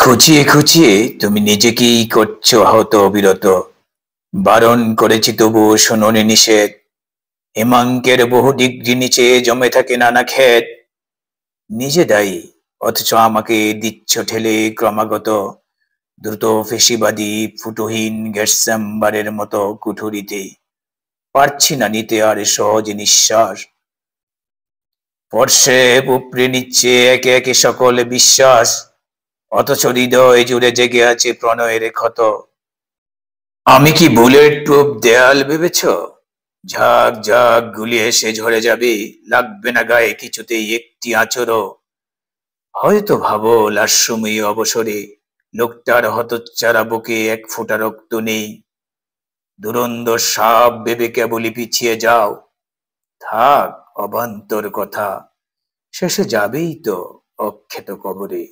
খুঁচিয়ে খুঁচিয়ে তুমি নিজেকেই করছো আহত অবিরত। বারণ করেছি তবুও শোনোনি নিষেধ। হেমাঙ্কের বহু ডিগ্রি নিচে জমে থাকে নানা ক্ষেত। নিজে দায়ী, অথচ আমাকে দিচ্ছ ঠেলে ক্রমাগত দ্রুত ফেসিবাদী ফুটোহীন গ্যাস চেম্বারের মতো কুঠুরিতে। পারছি না নিতে আর সহজ নিঃশ্বাস। স্পর্শে উপড়ে নিচ্ছে একে একে সকল বিশ্বাস, অথচ হৃদয় জুড়ে জেগে আছে প্রণয়ের ক্ষত। আমি কি বুলেট প্রুফ দেয়াল ভেবেছ? ঝাঁক ঝাঁক গুলি এসে ঝরে যাবে, লাগবে না গায়ে কিছুতেই একটি আঁচড়ও। হয়তো ভাবো লাস্যময়ী অবসরে লোকটার হতচ্ছাড়া বুকে এক ফোঁটা রক্ত নেই। দুরন্ত সাপ ভেবে কেবলই পিছিয়ে যাও। থাক অবান্তর কথা, শেষে যাবেই তো অক্ষত কবরে।